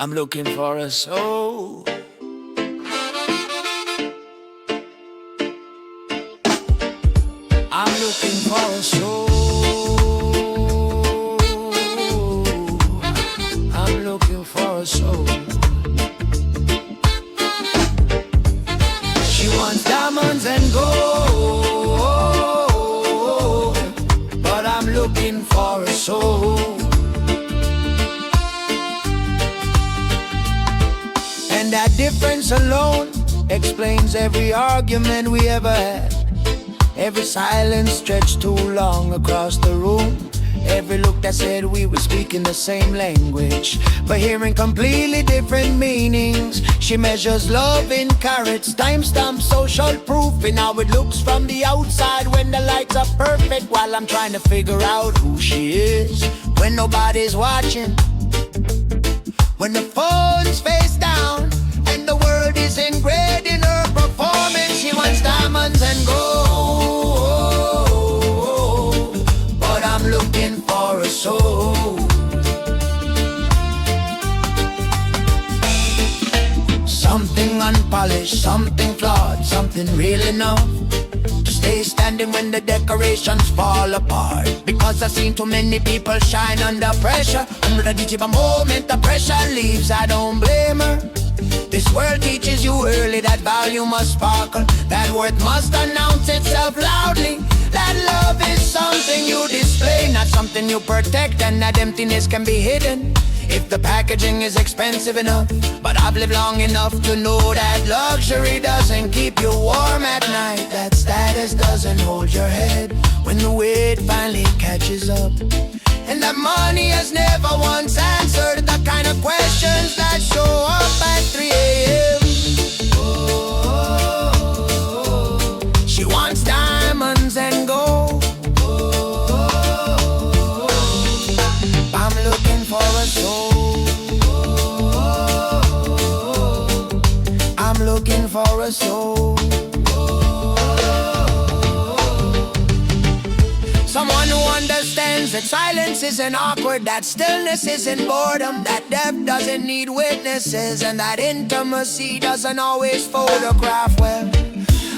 I'm looking for a soul. I'm looking for a soul. I'm looking for a soul. She wants diamonds and gold, but I'm looking for a soul. And that difference alone explains every argument we ever had, every silence stretched too long across the room, every look that said we were speaking the same language but hearing completely different meanings. She measures love in carats, timestamp social proof in how it looks from the outside when the lights are perfect, while I'm trying to figure out who she is when nobody's watching, when the phone's face down and the world is ingrained in her performance. She wants diamonds and gold, but I'm looking for a soul. Something unpolished, something flawed, something real enough to stay standing when the decorations fall apart. Because I've seen too many people shine under pressure. Under the heat of a moment the pressure leaves, I don't blame her. This world teaches you early that value must sparkle, that worth must announce itself loudly, that love is something you display, not something you protect, and that emptiness can be hidden if the packaging is expensive enough. But I've lived long enough to know that luxury doesn't keep you warm at night, that status doesn't hold your head when the weight finally catches up, and that money has never once answered the kind of questions that show up at 3 a.m. She wants diamonds and gold. I'm looking for a soul. I'm looking for a soul. Someone who understands that silence isn't awkward, that stillness isn't boredom, that depth doesn't need witnesses, and that intimacy doesn't always photograph well.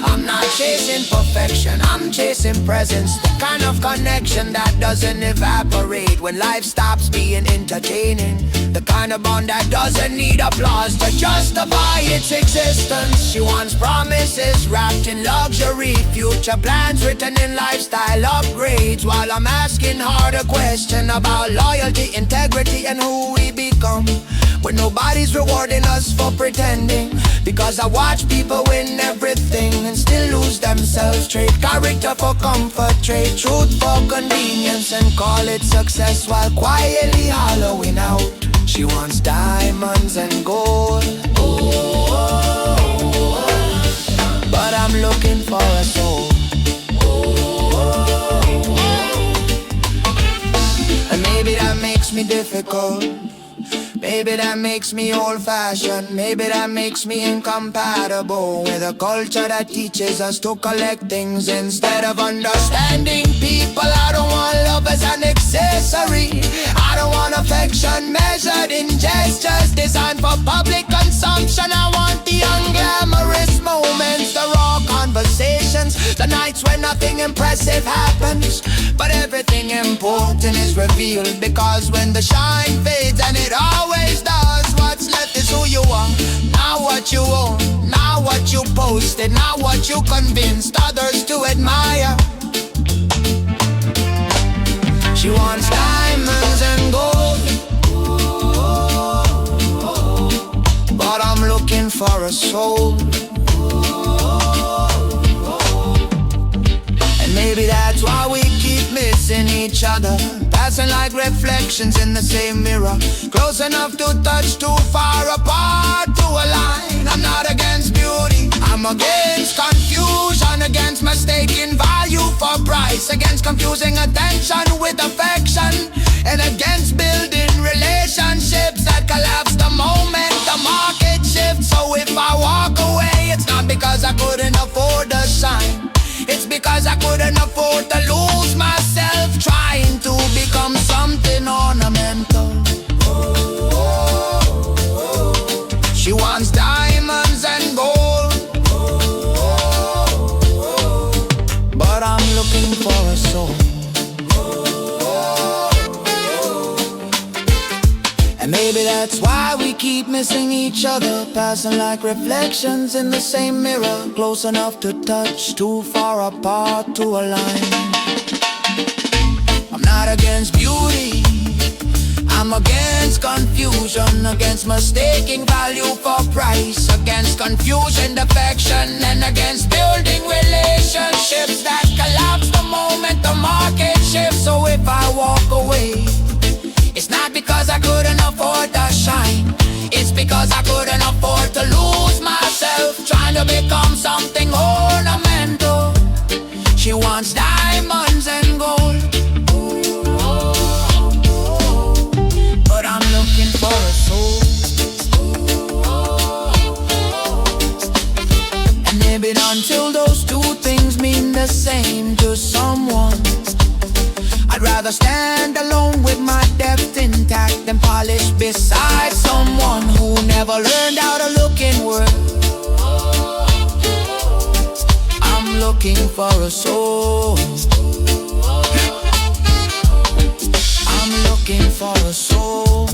I'm not chasing perfection, I'm chasing presence, the kind of connection that doesn't evaporate when life stops being entertaining, the kind of bond that doesn't need applause to justify its existence. She wants promises wrapped in luxury, future plans written in lifestyle upgrades, while I'm asking harder questions about loyalty, integrity, and who we become when nobody's rewarding us for pretending. Because I watch people win everything and still lose themselves, trade character for comfort, trade truth for convenience, and call it success while quietly hollowing out. She wants diamonds and gold, but I'm looking for a soul. And maybe that makes me difficult, maybe that makes me old-fashioned, maybe that makes me incompatible with a culture that teaches us to collect things instead of understanding people. I don't want love as an accessory, I don't want affection measured in gestures designed for public consumption. I want the unglamorous moments, the raw conversations, the nights when nothing impressive happens, but everything important is revealed. Because when the shine fades, and it always does, what's left is who you are, not what you own, not what you posted, not what you convinced others to admire. She wants diamonds and gold, but I'm looking for a soul. And maybe that's why we keep missing each other, passing like reflections in the same mirror, close enough to touch, too far apart to align. I'm not against beauty, I'm against confusion, against mistaking value for price, against confusing attention with affection, and against building relationships that collapse the moment the market shifts. So if I walk away, it's not because I couldn't afford the shine, it's because I couldn't afford to lose myself trying to become something ornamental. maybe that's why we keep missing each other, passing like reflections in the same mirror, close enough to touch, too far apart to align. I'm not against beauty, I'm against confusion, against mistaking value for price, against confusion, defection, and against building relationships that collapse the moment the market shifts. So if I walk away, it's not because I couldn't afford to shine, it's because I couldn't afford to lose myself, trying to become something ornamental. She wants diamonds and gold, but I'm looking for a soul. And maybe until those two things mean the same to someone, I'd rather stand alone with my depth intact than polished beside someone who never learned how to look inward. I'm looking for a soul. I'm looking for a soul.